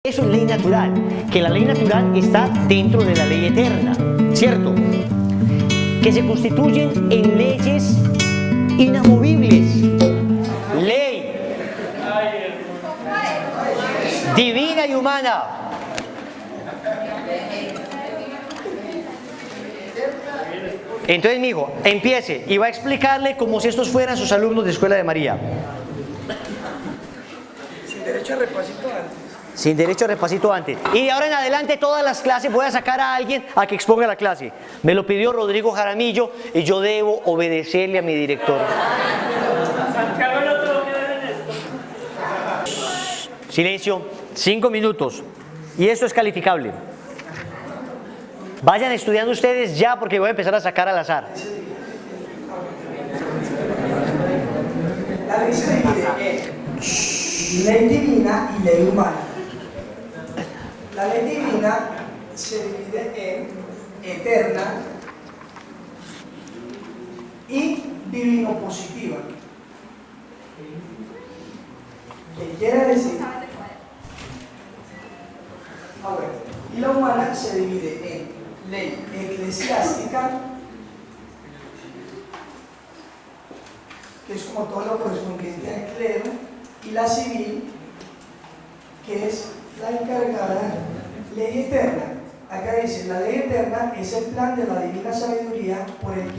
Eso es ley natural, que la ley natural está dentro de la ley eterna, ¿cierto? Que se constituyen en leyes inamovibles. Ley divina y humana. Entonces, mijo, empiece y va a explicarle como si estos fueran sus alumnos de Escuela de María. Sin derecho a repasito antes. Sin derecho a repasito antes. Y de ahora en adelante todas las clases voy a sacar a alguien a que exponga la clase. Me lo pidió Rodrigo Jaramillo y yo debo obedecerle a mi director. Santiago no tuvo que ver en esto. Silencio, 5 minutos. Y esto es calificable. Vayan estudiando ustedes ya porque voy a empezar a sacar al azar. La ley se divide en ley divina y ley humana. La ley divina se divide en eterna y divino positiva. ¿Qué quiere decir? Y la humana se divide en ley eclesiástica, que es como todo lo correspondiente al clero, y la civil, que es la encargada. Ley eterna, acá dice, la ley eterna es el plan de la divina sabiduría por el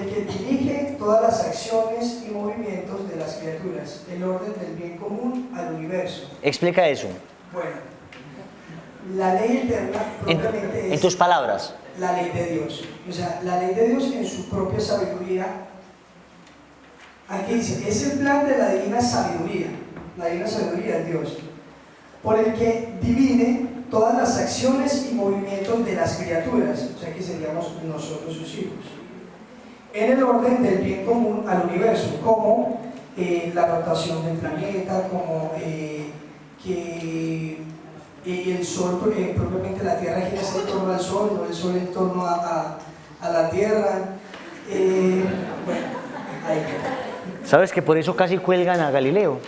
que dirige todas las acciones y movimientos de las criaturas, el orden del bien común al universo. Explica eso. Bueno, la ley eterna propiamente En es tus palabras. la ley de Dios. O sea, la ley de Dios en su propia sabiduría. Aquí dice, es el plan de la divina sabiduría de Dios, por el que divide todas las acciones y movimientos de las criaturas, o sea que seríamos nosotros sus hijos, en el orden del bien común al universo, como la rotación del planeta, como que el Sol, propiamente la Tierra gira en torno al Sol, no el Sol en torno a la Tierra. Bueno, ahí queda. ¿Sabes que por eso casi cuelgan a Galileo?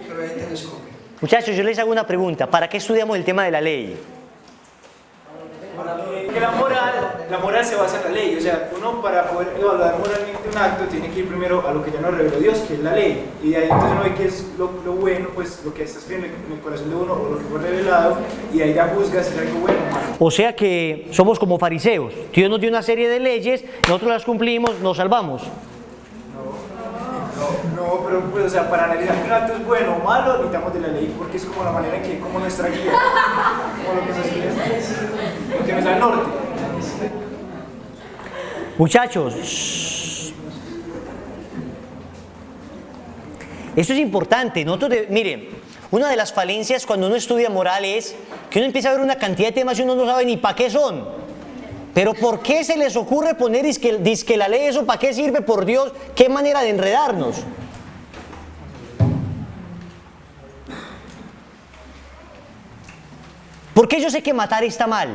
Pero hay telescopio. Muchachos, yo les hago una pregunta. ¿Para qué estudiamos el tema de la ley? Que la moral se basa en la ley, o sea, uno para poder evaluar moralmente un acto tiene que ir primero a lo que ya nos reveló Dios, que es la ley, y de ahí entonces uno ve que es lo bueno, pues lo que está escrito en el corazón de uno, o lo que fue revelado, y de ahí ya juzgas si es algo bueno o malo. O sea que somos como fariseos. Dios nos dio una serie de leyes, nosotros las cumplimos, nos salvamos. No, pero pues, o sea, para analizar que un acto es bueno o malo, necesitamos de la ley, porque es como la manera en que, como nuestra guía, como lo que nos guía, lo que nos da el norte. Muchachos, esto es importante. Miren, una de las falencias cuando uno estudia moral es que uno empieza a ver una cantidad de temas y uno no sabe ni para qué son. Pero ¿por qué se les ocurre poner dizque la ley eso? ¿Para qué sirve? Por Dios, qué manera de enredarnos. ¿Por qué yo sé que matar está mal?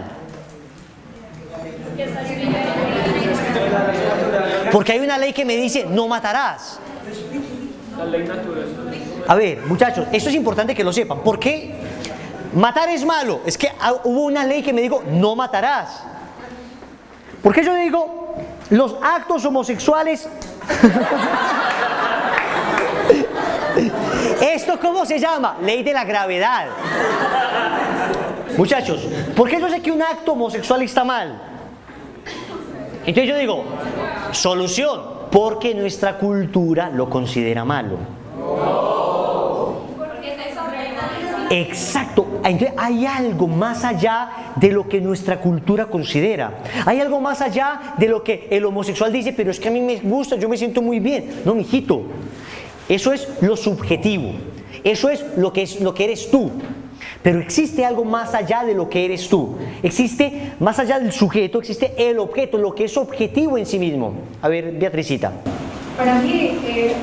Porque hay una ley que me dice no matarás. La ley natural. A ver, muchachos, esto es importante que lo sepan. ¿Por qué matar es malo? Es que hubo una ley que me dijo no matarás. ¿Por qué yo digo los actos homosexuales? ¿Esto cómo se llama? Ley de la gravedad. Muchachos, ¿por qué yo sé que un acto homosexual está mal? Entonces yo digo, solución, porque nuestra cultura lo considera malo. Exacto, entonces hay algo más allá de lo que nuestra cultura considera. Hay algo más allá de lo que el homosexual dice, pero es que a mí me gusta, yo me siento muy bien. No, mijito, eso es lo subjetivo, eso es lo que eres tú. Pero existe algo más allá de lo que eres tú. Existe, más allá del sujeto, existe el objeto, lo que es objetivo en sí mismo. A ver, Beatricita. Para mí,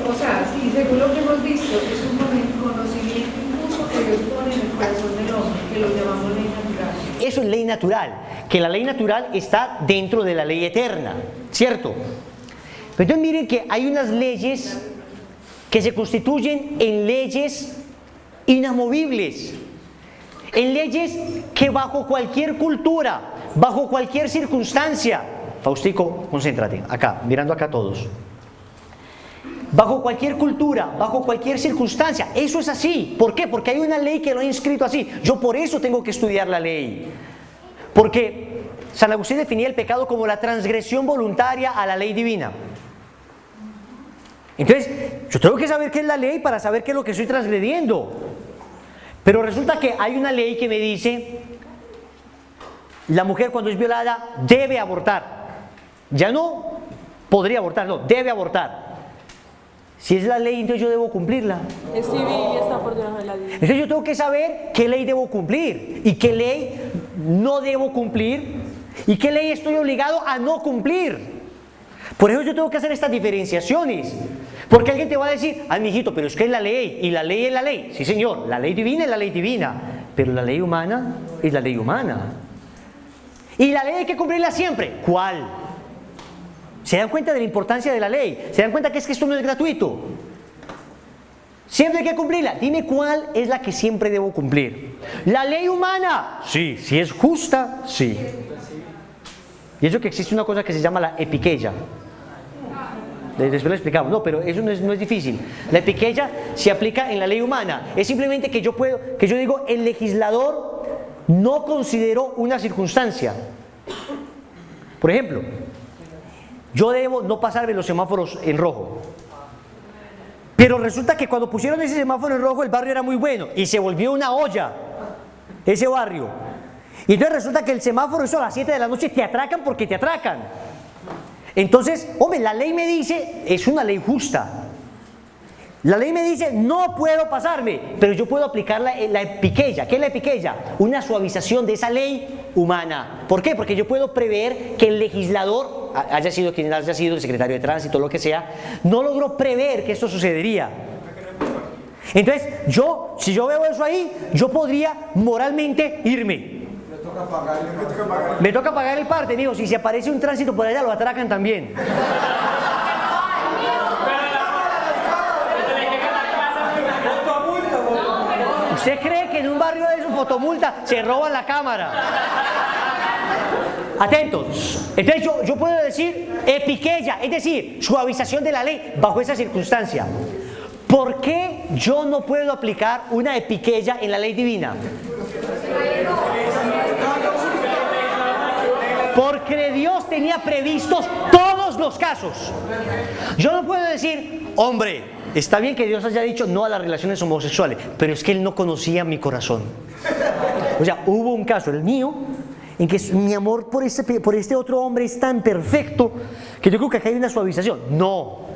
o sea, sí, según lo que hemos visto, es un conocimiento injusto que Dios pone en el corazón del hombre, que lo llamamos ley natural. Eso es ley natural, que la ley natural está dentro de la ley eterna, ¿cierto? Pero entonces miren que hay unas leyes que se constituyen en leyes inamovibles, en leyes que bajo cualquier cultura, bajo cualquier circunstancia, Faustico, concéntrate, acá, mirando acá todos, bajo cualquier cultura, bajo cualquier circunstancia, eso es así. ¿Por qué? Porque hay una ley que lo ha inscrito así. Yo por eso tengo que estudiar la ley, porque San Agustín definía el pecado como la transgresión voluntaria a la ley divina. Entonces, yo tengo que saber qué es la ley para saber qué es lo que estoy transgrediendo. Pero resulta que hay una ley que me dice, la mujer cuando es violada debe abortar. Ya no podría abortar, no, debe abortar. Si es la ley, entonces yo debo cumplirla. Es civil y está por debajo de la ley. Entonces yo tengo que saber qué ley debo cumplir y qué ley no debo cumplir y qué ley estoy obligado a no cumplir. Por eso yo tengo que hacer estas diferenciaciones. Porque alguien te va a decir, ay, mijito, pero es que es la ley, y la ley es la ley. Sí, señor, la ley divina es la ley divina, pero la ley humana es la ley humana. Y la ley hay que cumplirla siempre. ¿Cuál? ¿Se dan cuenta de la importancia de la ley? ¿Se dan cuenta que es que esto no es gratuito? Siempre hay que cumplirla. Dime cuál es la que siempre debo cumplir. ¿La ley humana? Sí. Si es justa, sí. Y eso que existe una cosa que se llama la epiqueia. Después lo explicamos. No, pero eso no es difícil. La epiqueia se aplica en la ley humana. Es simplemente que yo digo, el legislador no consideró una circunstancia. Por ejemplo, yo debo no pasarme los semáforos en rojo. Pero resulta que cuando pusieron ese semáforo en rojo, el barrio era muy bueno y se volvió una olla, ese barrio. Y entonces resulta que el semáforo, eso a las 7 de la noche, te atracan porque te atracan. Entonces, hombre, la ley me dice, es una ley justa. La ley me dice, no puedo pasarme, pero yo puedo aplicar la epiqueia. ¿Qué es la epiqueia? Una suavización de esa ley humana. ¿Por qué? Porque yo puedo prever que el legislador, haya sido quien haya sido, el secretario de tránsito, lo que sea, no logró prever que esto sucedería. Entonces, si yo veo eso ahí, yo podría moralmente irme. Me toca pagar el parte, mijo. Si se aparece un tránsito por allá, lo atracan también. ¿Usted cree que en un barrio de su fotomulta se roban la cámara? Atentos. Entonces yo puedo decir epiqueia, es decir, suavización de la ley bajo esa circunstancia. ¿Por qué yo no puedo aplicar una epiqueia en la ley divina? Porque Dios tenía previstos todos los casos. Yo no puedo decir, hombre, está bien que Dios haya dicho no a las relaciones homosexuales, pero es que Él no conocía mi corazón. O sea, hubo un caso, el mío, en que mi amor por este otro hombre es tan perfecto que yo creo que acá hay una suavización. No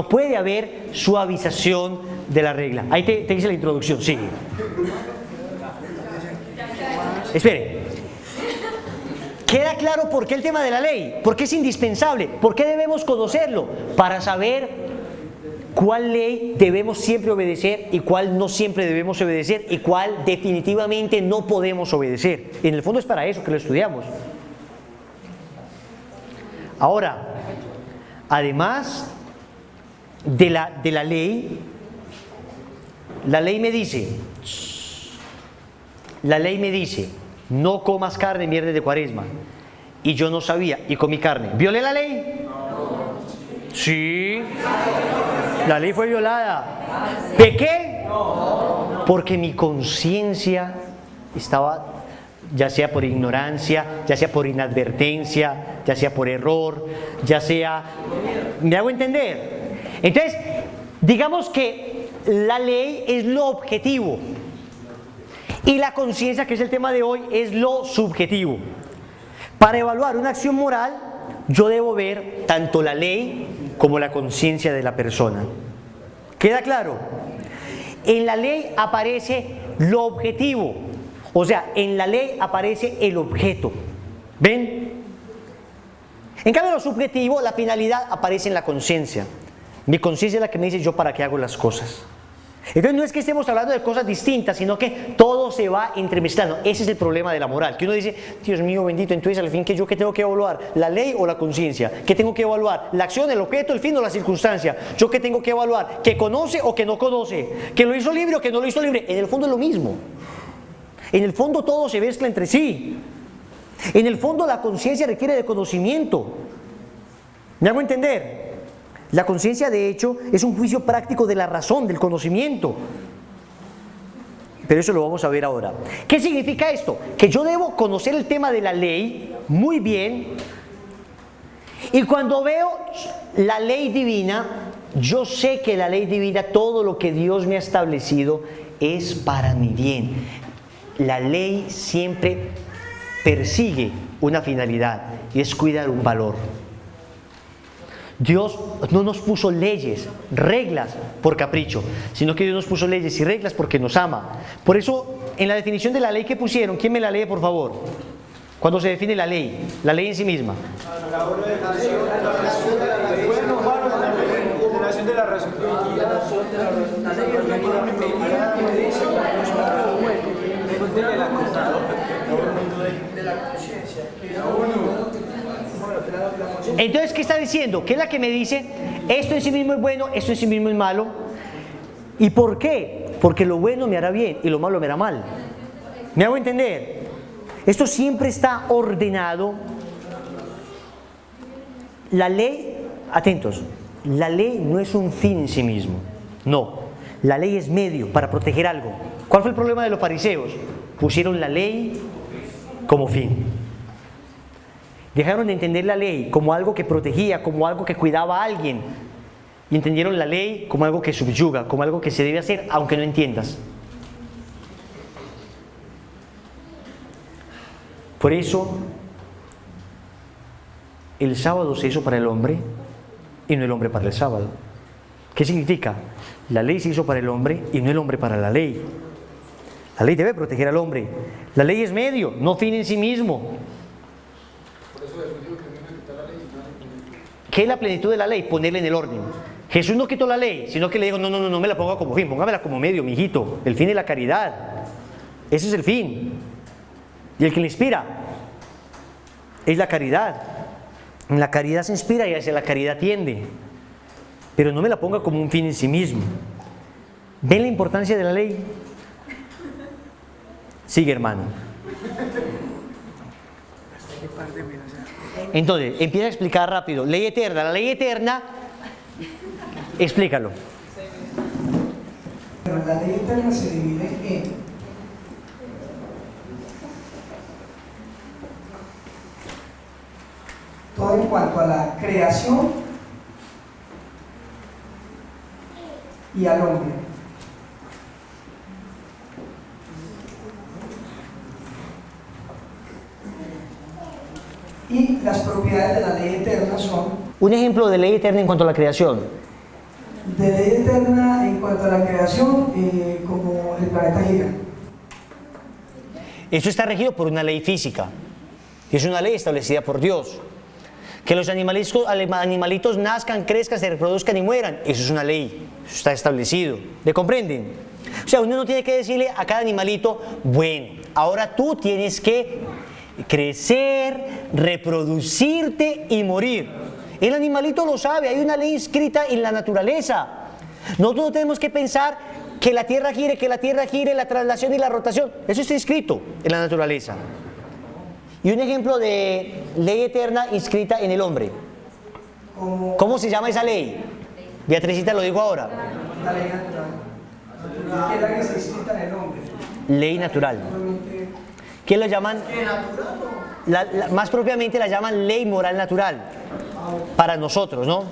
puede haber suavización de la regla. Ahí te dice la introducción, sigue. Espere. ¿Queda claro por qué el tema de la ley? ¿Por qué es indispensable? ¿Por qué debemos conocerlo? Para saber cuál ley debemos siempre obedecer y cuál no siempre debemos obedecer y cuál definitivamente no podemos obedecer. En el fondo es para eso que lo estudiamos. Ahora, además de la ley me dice, no comas carne en viernes de Cuaresma. Y yo no sabía y comí carne. ¿Violé la ley? No. Sí. La ley fue violada. ¿Pequé? No. Porque mi conciencia estaba, ya sea por ignorancia, ya sea por inadvertencia, ya sea por error, ya sea... ¿Me hago entender? Entonces, digamos que la ley es lo objetivo. Y la conciencia, que es el tema de hoy, es lo subjetivo. Para evaluar una acción moral, yo debo ver tanto la ley como la conciencia de la persona. ¿Queda claro? En la ley aparece lo objetivo, o sea, en la ley aparece el objeto. ¿Ven? En cambio, lo subjetivo, la finalidad, aparece en la conciencia. Mi conciencia es la que me dice yo para qué hago las cosas. Entonces no es que estemos hablando de cosas distintas, sino que todo se va entremezclando. Ese es el problema de la moral, que uno dice, Dios mío bendito, entonces al fin, ¿qué tengo que evaluar? ¿La ley o la conciencia? ¿Qué tengo que evaluar? ¿La acción, el objeto, el fin o la circunstancia? ¿Yo qué tengo que evaluar? ¿Que conoce o que no conoce? ¿Que lo hizo libre o que no lo hizo libre? En el fondo es lo mismo. En el fondo todo se mezcla entre sí. En el fondo la conciencia requiere de conocimiento. ¿Me hago entender? La conciencia, de hecho, es un juicio práctico de la razón, del conocimiento. Pero eso lo vamos a ver ahora. ¿Qué significa esto? Que yo debo conocer el tema de la ley muy bien. Y cuando veo la ley divina, yo sé que la ley divina, todo lo que Dios me ha establecido, es para mi bien. La ley siempre persigue una finalidad y es cuidar un valor. Dios no nos puso leyes, reglas por capricho, sino que Dios nos puso leyes y reglas porque nos ama. Por eso, en la definición de la ley que pusieron, ¿quién me la lee, por favor? Cuando se define la ley en sí misma. La ordenación de la razón. Entonces, ¿qué está diciendo? ¿Qué es la que me dice? Esto en sí mismo es bueno, esto en sí mismo es malo. ¿Y por qué? Porque lo bueno me hará bien y lo malo me hará mal. ¿Me hago entender? Esto siempre está ordenado. La ley, atentos, la ley no es un fin en sí mismo. No, la ley es medio para proteger algo. ¿Cuál fue el problema de los fariseos? Pusieron la ley como fin. Dejaron de entender la ley como algo que protegía, como algo que cuidaba a alguien. Y entendieron la ley como algo que subyuga, como algo que se debe hacer aunque no entiendas. Por eso, el sábado se hizo para el hombre y no el hombre para el sábado. ¿Qué significa? La ley se hizo para el hombre y no el hombre para la ley. La ley debe proteger al hombre. La ley es medio, no fin en sí mismo. ¿Qué es la plenitud de la ley? Ponerla en el orden. Jesús no quitó la ley, sino que le dijo, no me la ponga como fin, póngamela como medio, mijito. El fin es la caridad. Ese es el fin. Y el que le inspira es la caridad. En la caridad se inspira y hacia la caridad tiende. Pero no me la ponga como un fin en sí mismo. ¿Ven la importancia de la ley? Sigue, hermano. Entonces, empieza a explicar rápido. Ley eterna. La ley eterna, explícalo. Bueno, la ley eterna se divide en todo en cuanto a la creación y al hombre. Y las propiedades de la ley eterna son... Un ejemplo de ley eterna en cuanto a la creación. De ley eterna en cuanto a la creación, como el planeta gira. Eso está regido por una ley física. Es una ley establecida por Dios. Que los animalitos nazcan, crezcan, se reproduzcan y mueran. Eso es una ley. Eso está establecido. ¿Me comprenden? O sea, uno no tiene que decirle a cada animalito, bueno, ahora tú tienes que crecer, reproducirte y morir. El animalito lo sabe, hay una ley inscrita en la naturaleza. Nosotros no tenemos que pensar que la tierra gire, la traslación y la rotación. Eso está inscrito en la naturaleza. Y un ejemplo de ley eterna inscrita en el hombre. ¿Cómo se llama esa ley? Beatricita lo dijo ahora. La ley natural. Es la que está inscrita en el hombre. Ley natural. ¿Qué lo llaman? Más propiamente la llaman ley moral natural para nosotros, ¿no?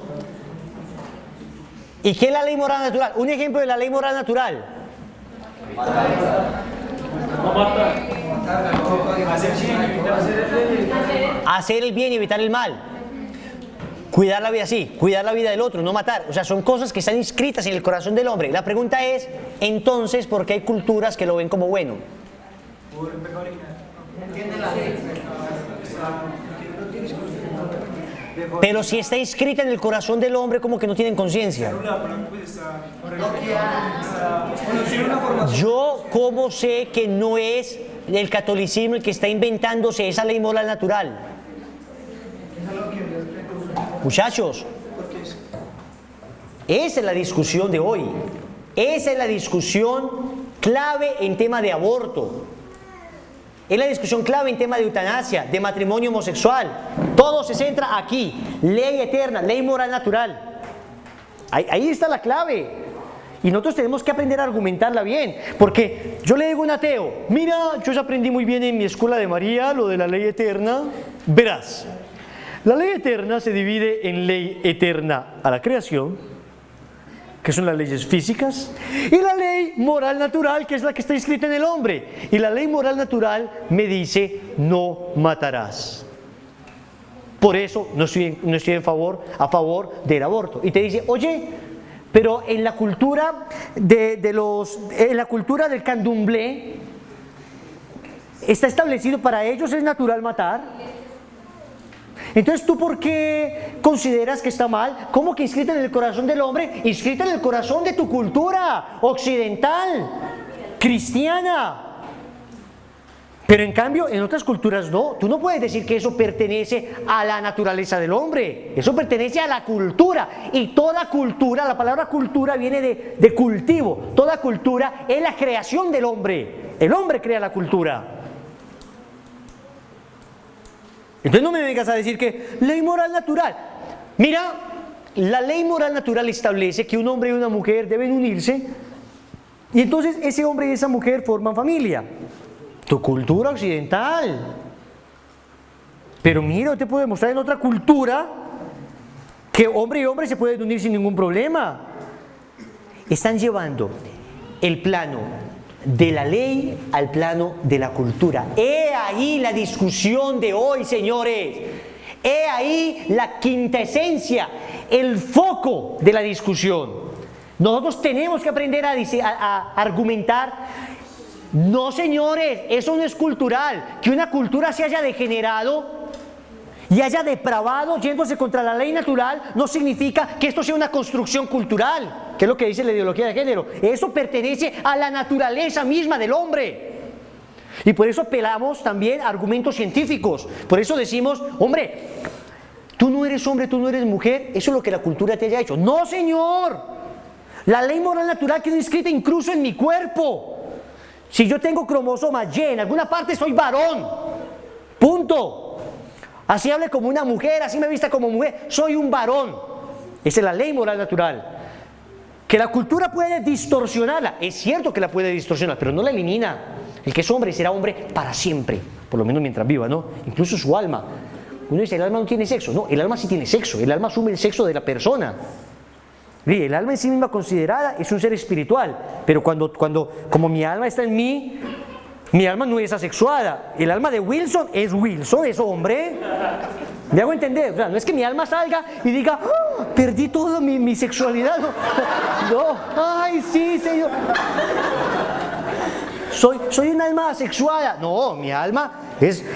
¿Y qué es la ley moral natural? Un ejemplo de la ley moral natural. Hacer el bien y evitar el mal. Cuidar la vida, sí, cuidar la vida del otro, no matar. O sea, son cosas que están inscritas en el corazón del hombre. La pregunta es, entonces, ¿por qué hay culturas que lo ven como bueno? Pero si está inscrita en el corazón del hombre, como que no tienen conciencia. Yo, ¿cómo sé que no es el catolicismo el que está inventándose esa ley moral natural? Muchachos, esa es la discusión de hoy. Esa es la discusión clave en tema de aborto. Es la discusión clave en tema de eutanasia, de matrimonio homosexual. Todo se centra aquí. Ley eterna, ley moral natural. Ahí está la clave. Y nosotros tenemos que aprender a argumentarla bien. Porque yo le digo a un ateo, mira, yo ya aprendí muy bien en mi escuela de María lo de la ley eterna. Verás, la ley eterna se divide en ley eterna a la creación, que son las leyes físicas, y la ley moral natural, que es la que está inscrita en el hombre. Y la ley moral natural me dice, no matarás. Por eso no estoy a favor del aborto. Y te dice, oye, pero en la cultura en la cultura del candomblé, está establecido para ellos, es natural matar. Entonces, ¿tú por qué consideras que está mal? ¿Cómo que inscrita en el corazón del hombre? Inscrita en el corazón de tu cultura occidental, cristiana. Pero en cambio, en otras culturas no. Tú no puedes decir que eso pertenece a la naturaleza del hombre. Eso pertenece a la cultura. Y toda cultura, la palabra cultura viene de cultivo. Toda cultura es la creación del hombre. El hombre crea la cultura. Entonces no me vengas a decir que ley moral natural. Mira, la ley moral natural establece que un hombre y una mujer deben unirse y entonces ese hombre y esa mujer forman familia. Tu cultura occidental. Pero mira, yo te puedo demostrar en otra cultura que hombre y hombre se pueden unir sin ningún problema. Están llevando el plano de la ley al plano de la cultura. He ahí la discusión de hoy, señores. He ahí la quintesencia, el foco de la discusión. Nosotros tenemos que aprender a argumentar. No, señores, eso no es cultural. Que una cultura se haya degenerado y haya depravado yéndose contra la ley natural no significa que esto sea una construcción cultural, que es lo que dice la ideología de género. Eso pertenece a la naturaleza misma del hombre. Y por eso apelamos también a argumentos científicos. Por eso decimos, hombre, tú no eres hombre, tú no eres mujer, eso es lo que la cultura te haya hecho. No, señor. La ley moral natural quedó inscrita incluso en mi cuerpo. Si yo tengo cromosoma Y, en alguna parte soy varón. Punto. Así hable como una mujer, así me vista como mujer, soy un varón. Esa es la ley moral natural. Que la cultura puede distorsionarla, es cierto que la puede distorsionar, pero no la elimina. El que es hombre será hombre para siempre, por lo menos mientras viva, ¿no? Incluso su alma. Uno dice, el alma no tiene sexo. No, el alma sí tiene sexo, el alma asume el sexo de la persona. El alma en sí misma considerada es un ser espiritual, pero como mi alma está en mí, mi alma no es asexuada. El alma de Wilson, es hombre. ¿Me hago entender? O sea, no es que mi alma salga y diga, ¡oh, perdí toda mi sexualidad! No, ¡ay, sí, señor! Soy un alma asexuada. No, mi alma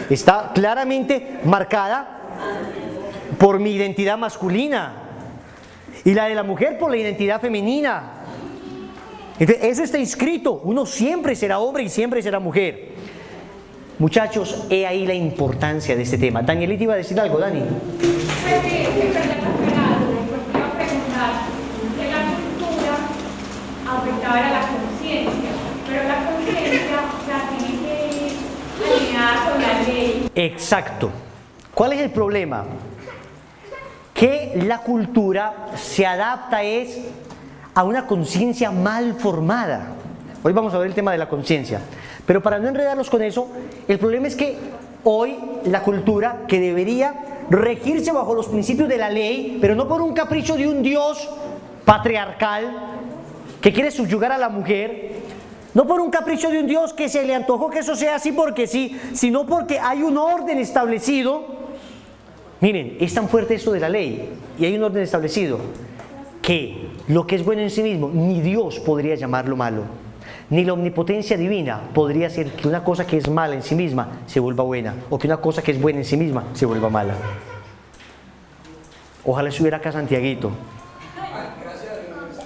está claramente marcada por mi identidad masculina y la de la mujer por la identidad femenina. Entonces, eso está inscrito. Uno siempre será hombre y siempre será mujer. Muchachos, he ahí la importancia de este tema. Danielita iba a decir algo, Dani. Pues sí, porque iba a preguntar que la cultura afectaba a la conciencia, pero la conciencia, o sea, tiene que ir alineada con la ley. Exacto. ¿Cuál es el problema? Que la cultura se adapta a una conciencia mal formada. Hoy vamos a ver el tema de la conciencia. Pero para no enredarnos con eso, el problema es que hoy la cultura, que debería regirse bajo los principios de la ley, pero no por un capricho de un Dios patriarcal que quiere subyugar a la mujer, no por un capricho de un Dios que se le antojó que eso sea así porque sí, sino porque hay un orden establecido. Miren, es tan fuerte eso de la ley y hay un orden establecido que lo que es bueno en sí mismo, ni Dios podría llamarlo malo, ni la omnipotencia divina podría hacer que una cosa que es mala en sí misma se vuelva buena, o que una cosa que es buena en sí misma se vuelva mala. Ojalá estuviera acá Santiaguito.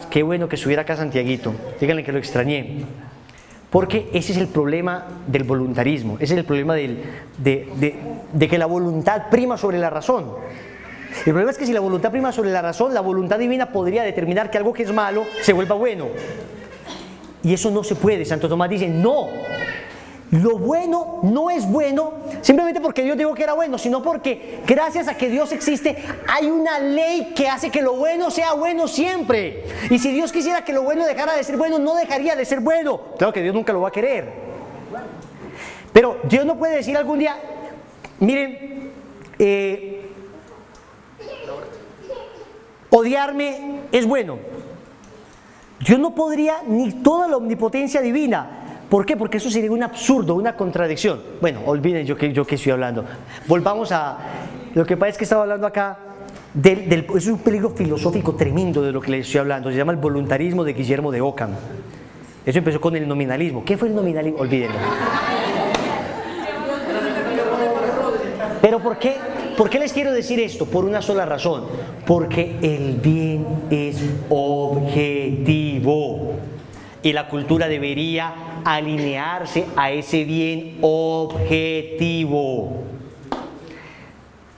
Qué bueno que estuviera acá Santiaguito. Díganle que lo extrañé. Porque ese es el problema del voluntarismo. Ese es el problema de que la voluntad prima sobre la razón. El problema es que si la voluntad prima sobre la razón, la voluntad divina podría determinar que algo que es malo se vuelva bueno. Y eso no se puede. Santo Tomás dice, no. Lo bueno no es bueno simplemente porque Dios dijo que era bueno, sino porque gracias a que Dios existe hay una ley que hace que lo bueno sea bueno siempre. Y si Dios quisiera que lo bueno dejara de ser bueno, no dejaría de ser bueno. Claro que Dios nunca lo va a querer. Pero Dios no puede decir algún día, miren, odiarme es bueno. Dios no podría, ni toda la omnipotencia divina. ¿Por qué? Porque eso sería un absurdo, una contradicción. Bueno, olviden yo que estoy hablando. Volvamos a... Lo que pasa es que estaba hablando acá es un peligro filosófico tremendo de lo que les estoy hablando. Se llama el voluntarismo de Guillermo de Ockham. Eso empezó con el nominalismo. ¿Qué fue el nominalismo? Olvídenlo. Pero ¿por qué les quiero decir esto? Por una sola razón. Porque el bien es objetivo. Y la cultura debería alinearse a ese bien objetivo.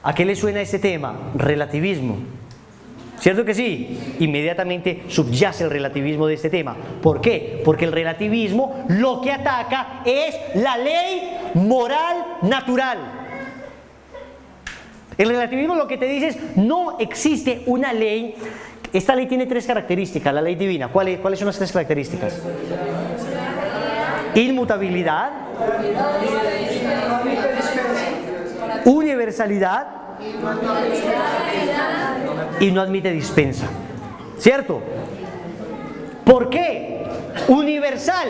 ¿A qué le suena este tema? Relativismo. ¿Cierto que sí? Inmediatamente subyace el relativismo de este tema. ¿Por qué? Porque el relativismo lo que ataca es la ley moral natural. El relativismo lo que te dice es, no existe una ley. Esta ley tiene tres características, la ley divina. ¿Cuáles son las tres características? Inmutabilidad, universalidad y no admite dispensa. ¿Cierto? ¿Por qué? Universal,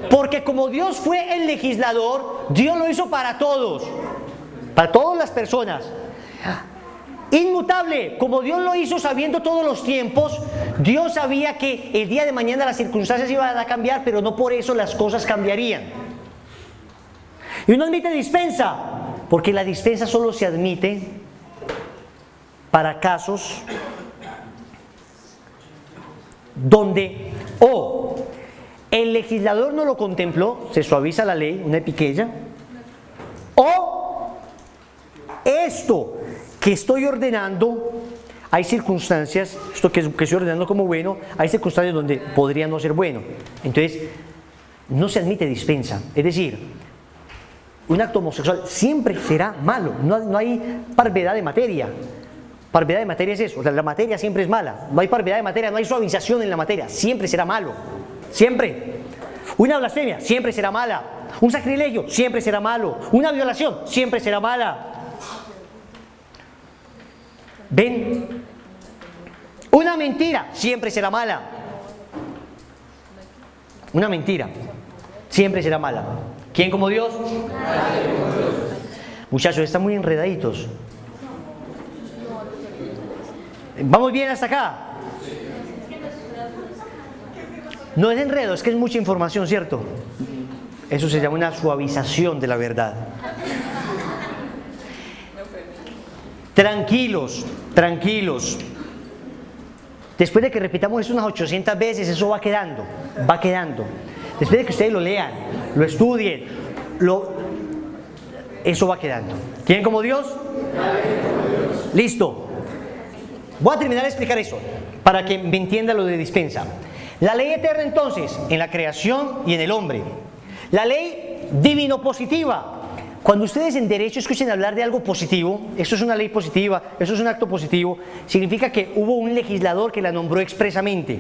porque como Dios fue el legislador, Dios lo hizo para todas las personas. Inmutable, como Dios lo hizo sabiendo todos los tiempos, Dios sabía que el día de mañana las circunstancias iban a cambiar, pero no por eso las cosas cambiarían. Y no admite dispensa, porque la dispensa solo se admite para casos donde el legislador no lo contempló, se suaviza la ley, una epiqueya, o esto que estoy ordenando, hay circunstancias, esto que estoy ordenando como bueno, hay circunstancias donde podría no ser bueno. Entonces, no se admite dispensa. Es decir, un acto homosexual siempre será malo. No hay parvedad de materia. Parvedad de materia es eso, o sea, la materia siempre es mala. No hay parvedad de materia, no hay suavización en la materia. Siempre será malo. Siempre. Una blasfemia siempre será mala. Un sacrilegio siempre será malo. Una violación siempre será mala. ¿Ven? Una mentira siempre será mala. Una mentira siempre será mala. ¿Quién como Dios? Muchachos, están muy enredaditos. ¿Vamos bien hasta acá? No es enredo, es que es mucha información, ¿cierto? Eso se llama una suavización de la verdad. Tranquilos, tranquilos. Después de que repitamos eso unas 800 veces, eso va quedando. Después de que ustedes lo lean, lo estudien, eso va quedando. ¿Quién como Dios? Listo. Voy a terminar de explicar eso, para que me entienda lo de dispensa. La ley eterna entonces, en la creación y en el hombre. La ley divino positiva. Cuando ustedes en derecho escuchen hablar de algo positivo, eso es una ley positiva, eso es un acto positivo, significa que hubo un legislador que la nombró expresamente.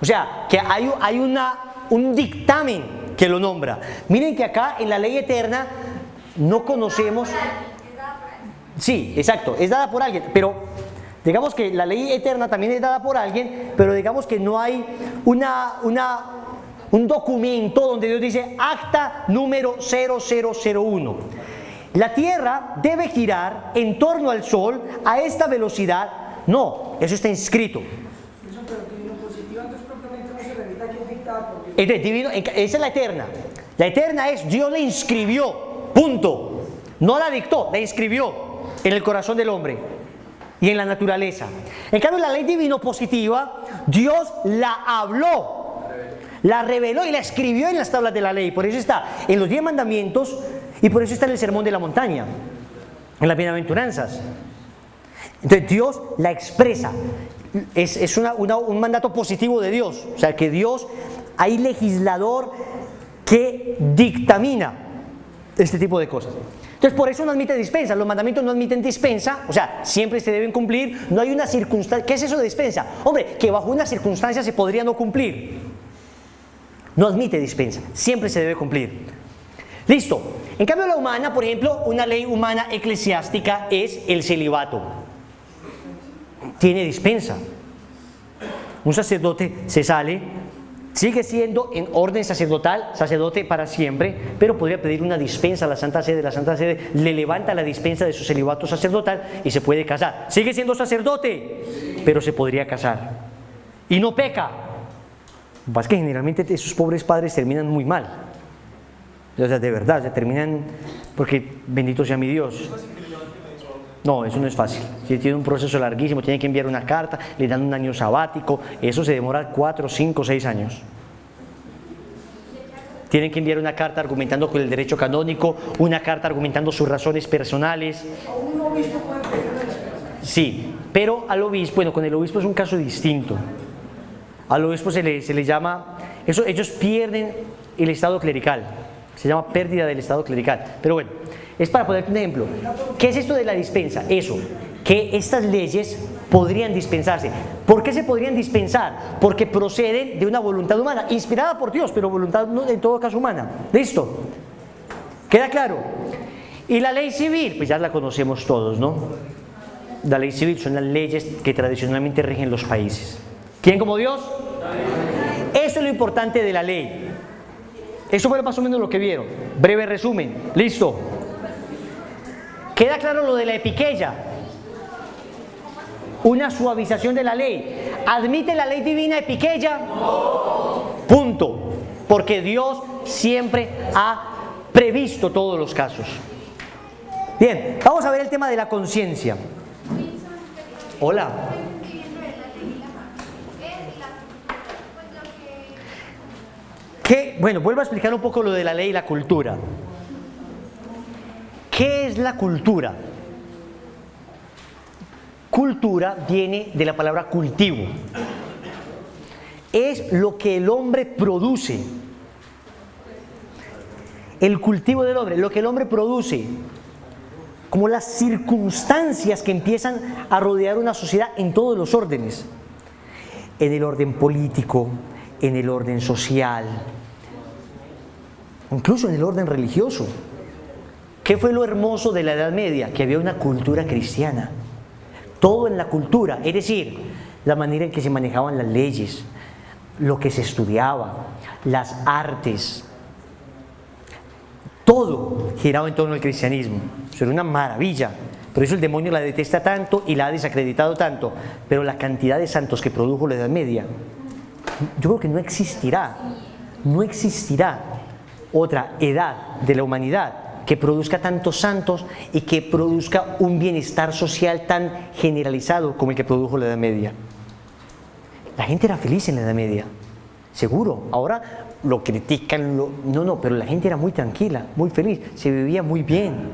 O sea, que hay un dictamen que lo nombra. Miren que acá en la ley eterna no conocemos... Sí, exacto, es dada por alguien, pero digamos que la ley eterna también es dada por alguien, pero digamos que no hay un documento donde Dios dice acta número 0001. La tierra debe girar en torno al sol a esta velocidad. No, eso está inscrito. Esa es la eterna. La eterna es Dios la inscribió, punto. No la dictó, la inscribió en el corazón del hombre. y en la naturaleza. En cambio, la ley divino positiva, Dios la habló, la reveló y la escribió en las tablas de la ley. Por eso está en los 10 mandamientos y por eso está en el sermón de la montaña, en las bienaventuranzas. Entonces Dios la expresa. Es un mandato positivo de Dios. O sea que Dios, hay legislador que dictamina este tipo de cosas. Entonces por eso no admite dispensa. Los mandamientos no admiten dispensa. O sea, siempre se deben cumplir. No hay una circunstancia. ¿Qué es eso de dispensa? Hombre, que bajo una circunstancia se podría no cumplir. No admite dispensa. Siempre se debe cumplir. Listo. En cambio la humana, por ejemplo, una ley humana eclesiástica es el celibato. Tiene dispensa. Un sacerdote se sale, sigue siendo en orden sacerdotal, sacerdote para siempre, pero podría pedir una dispensa a la Santa Sede. La Santa Sede le levanta la dispensa de su celibato sacerdotal y se puede casar. Sigue siendo sacerdote, pero se podría casar. Y no peca. Lo que pasa es que generalmente esos pobres padres terminan muy mal. O sea, de verdad, se terminan porque bendito sea mi Dios. No, eso no es fácil. Si tiene un proceso larguísimo, tiene que enviar una carta, le dan un año sabático, eso se demora 4, 5, 6 años. Tienen que enviar una carta argumentando con el derecho canónico, una carta argumentando sus razones personales. Un obispo puede pedir una dispensa. Sí, pero al obispo, bueno, con el obispo es un caso distinto. Al obispo se le llama, ellos pierden el estado clerical, se llama pérdida del estado clerical. Pero bueno, es para ponerte un ejemplo. ¿Qué es esto de la dispensa? Eso, que estas leyes podrían dispensarse. ¿Por qué se podrían dispensar? Porque proceden de una voluntad humana, inspirada por Dios, pero voluntad en todo caso humana. ¿Listo? ¿Queda claro? Y la ley civil, pues ya la conocemos todos, ¿no? La ley civil son las leyes que tradicionalmente rigen los países. ¿Quién como Dios? Eso es lo importante de la ley. Eso fue más o menos lo que vieron. Breve resumen. Listo. ¿Queda claro lo de la epiqueya? Una suavización de la ley. ¿Admite la ley divina epiqueya? No. Punto. Porque Dios siempre ha previsto todos los casos. Bien, vamos a ver el tema de la conciencia. Hola. Bueno, vuelvo a explicar un poco lo de la ley y la cultura. ¿Qué es la cultura? Cultura viene de la palabra cultivo. Es lo que el hombre produce. El cultivo del hombre, lo que el hombre produce. Como las circunstancias que empiezan a rodear una sociedad en todos los órdenes. En el orden político, en el orden social, incluso en el orden religioso. ¿Qué fue lo hermoso de la Edad Media? Que había una cultura cristiana. Todo en la cultura, es decir, la manera en que se manejaban las leyes, lo que se estudiaba, las artes, todo giraba en torno al cristianismo. Eso era una maravilla. Por eso el demonio la detesta tanto y la ha desacreditado tanto. Pero la cantidad de santos que produjo la Edad Media, yo creo que no existirá otra edad de la humanidad que produzca tantos santos y que produzca un bienestar social tan generalizado como el que produjo la Edad Media. La gente era feliz en la Edad Media, seguro. Ahora lo critican, pero la gente era muy tranquila, muy feliz, se vivía muy bien.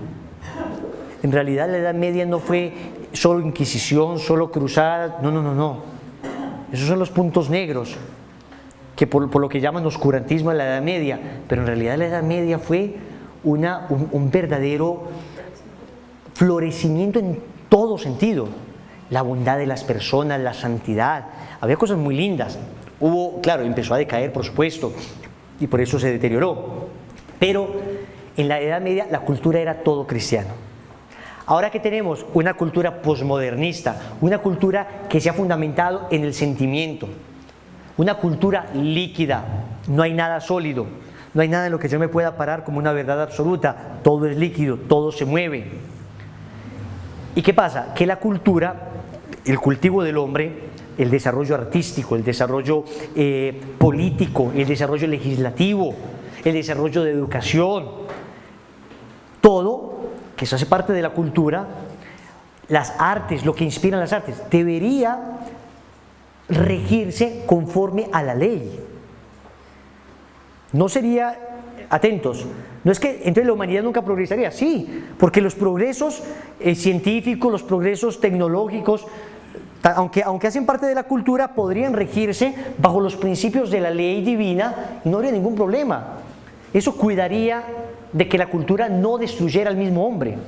En realidad la Edad Media no fue solo Inquisición, solo cruzada, no. Esos son los puntos negros, que por lo que llaman oscurantismo en la Edad Media, pero en realidad la Edad Media fue un verdadero florecimiento en todo sentido. La bondad de las personas, la santidad, había cosas muy lindas. Claro, empezó a decaer, por supuesto, y por eso se deterioró. Pero en la Edad Media la cultura era todo cristiano. Ahora que tenemos una cultura posmodernista, una cultura que se ha fundamentado en el sentimiento, una cultura líquida, no hay nada sólido, no hay nada en lo que yo me pueda parar como una verdad absoluta, todo es líquido, todo se mueve. ¿Y qué pasa? Que la cultura, el cultivo del hombre, el desarrollo artístico, el desarrollo político, el desarrollo legislativo, el desarrollo de educación, todo, que eso hace parte de la cultura, las artes, lo que inspiran las artes, debería regirse conforme a la ley. No sería, atentos, no es que entonces la humanidad nunca progresaría, sí, porque los progresos científicos, los progresos tecnológicos, aunque hacen parte de la cultura, podrían regirse bajo los principios de la ley divina y no habría ningún problema. Eso cuidaría de que la cultura no destruyera al mismo hombre.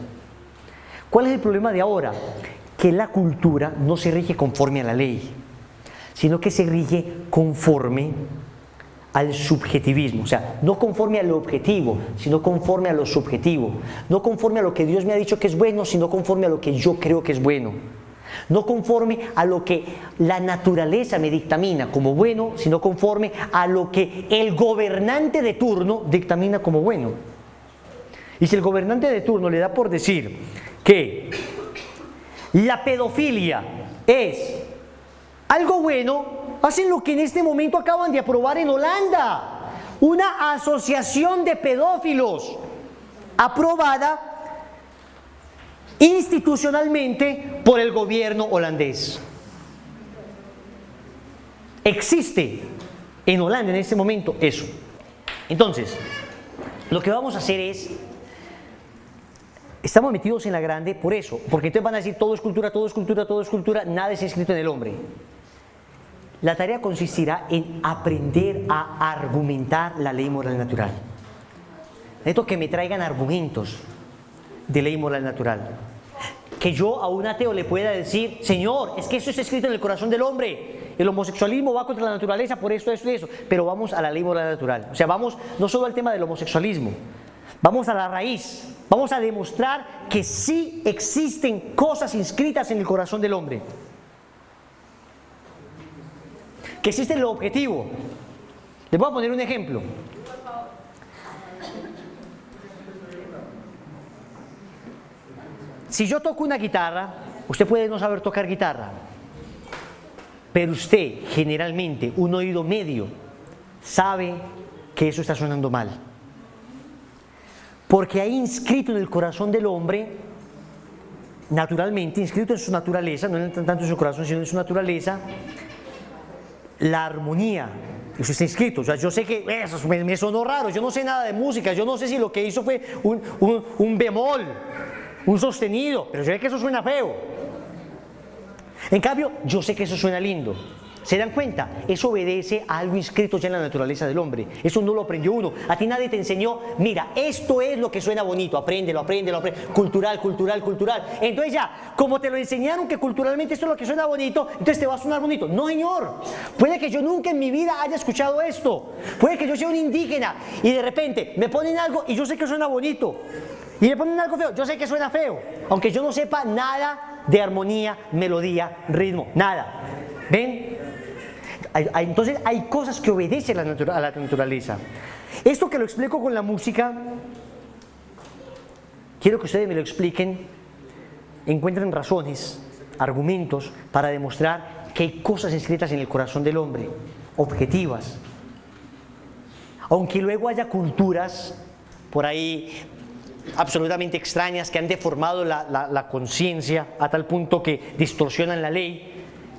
¿Cuál es el problema de ahora? Que la cultura no se rige conforme a la ley, sino que se rige conforme al subjetivismo, o sea, no conforme a lo objetivo, sino conforme a lo subjetivo, no conforme a lo que Dios me ha dicho que es bueno, sino conforme a lo que yo creo que es bueno, no conforme a lo que la naturaleza me dictamina como bueno, sino conforme a lo que el gobernante de turno dictamina como bueno. Y si el gobernante de turno le da por decir que la pedofilia es algo bueno, hacen lo que en este momento acaban de aprobar en Holanda, una asociación de pedófilos aprobada institucionalmente por el gobierno holandés. Existe en Holanda en este momento eso. Entonces, lo que vamos a hacer es, estamos metidos en la grande por eso, porque entonces van a decir todo es cultura, todo es cultura, todo es cultura, nada es escrito en el hombre. La tarea consistirá en aprender a argumentar la ley moral natural. Necesito que me traigan argumentos de ley moral natural. Que yo a un ateo le pueda decir, Señor, es que eso está escrito en el corazón del hombre. El homosexualismo va contra la naturaleza por esto, esto y eso. Pero vamos a la ley moral natural. O sea, vamos no solo al tema del homosexualismo, vamos a la raíz. Vamos a demostrar que sí existen cosas inscritas en el corazón del hombre. Que existe lo objetivo. Les voy a poner un ejemplo. Si yo toco una guitarra, usted puede no saber tocar guitarra, pero usted generalmente, un oído medio, sabe que eso está sonando mal. Porque hay inscrito en el corazón del hombre, naturalmente, inscrito en su naturaleza, no tanto en su corazón, sino en su naturaleza, la armonía. Eso está inscrito. O sea, yo sé que eso me sonó raro, yo no sé nada de música, yo no sé si lo que hizo fue un bemol, un sostenido, pero yo sé que eso suena feo. En cambio, yo sé que eso suena lindo. ¿Se dan cuenta? Eso obedece a algo inscrito ya en la naturaleza del hombre. Eso no lo aprendió uno. A ti nadie te enseñó, mira, esto es lo que suena bonito, apréndelo, apréndelo, apréndelo. Cultural, cultural, cultural. Entonces ya, como te lo enseñaron que culturalmente esto es lo que suena bonito, entonces te va a sonar bonito. No, señor. Puede que yo nunca en mi vida haya escuchado esto. Puede que yo sea un indígena y de repente me ponen algo y yo sé que suena bonito. Y me ponen algo feo, yo sé que suena feo. Aunque yo no sepa nada de armonía, melodía, ritmo, nada. ¿Ven? Entonces hay cosas que obedecen a la naturaleza. Esto que lo explico con la música, quiero que ustedes me lo expliquen, encuentren razones, argumentos para demostrar que hay cosas escritas en el corazón del hombre, objetivas. Aunque luego haya culturas por ahí absolutamente extrañas que han deformado la conciencia a tal punto que distorsionan la ley,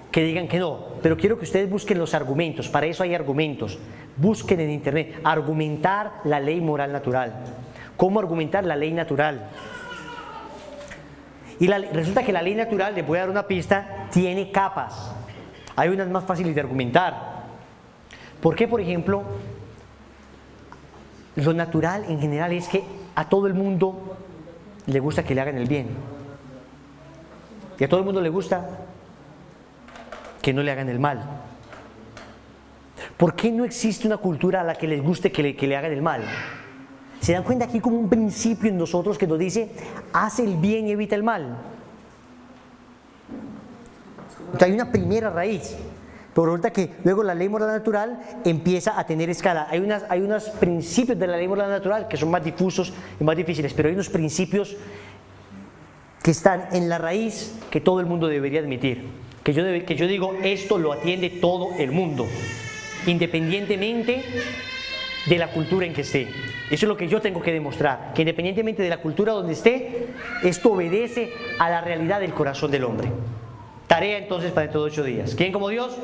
que digan que no, pero quiero que ustedes busquen los argumentos, para eso hay argumentos, busquen en internet, argumentar la ley moral natural, cómo argumentar la ley natural. Y resulta que la ley natural, les voy a dar una pista, tiene capas, hay unas más fáciles de argumentar. ¿Por qué, por ejemplo, lo natural en general es que a todo el mundo le gusta que le hagan el bien? Y a todo el mundo le gusta que no le hagan el mal. ¿Por qué no existe una cultura a la que les guste que le hagan el mal? ¿Se dan cuenta aquí como un principio en nosotros que nos dice, haz el bien y evita el mal? Entonces hay una primera raíz, pero resulta que luego la ley moral natural empieza a tener escala. Hay unos principios de la ley moral natural que son más difusos y más difíciles, pero hay unos principios que están en la raíz que todo el mundo debería admitir. Que yo digo, esto lo atiende todo el mundo, independientemente de la cultura en que esté. Eso es lo que yo tengo que demostrar, que independientemente de la cultura donde esté, esto obedece a la realidad del corazón del hombre. Tarea entonces para dentro de 8 días. ¿Quién como Dios?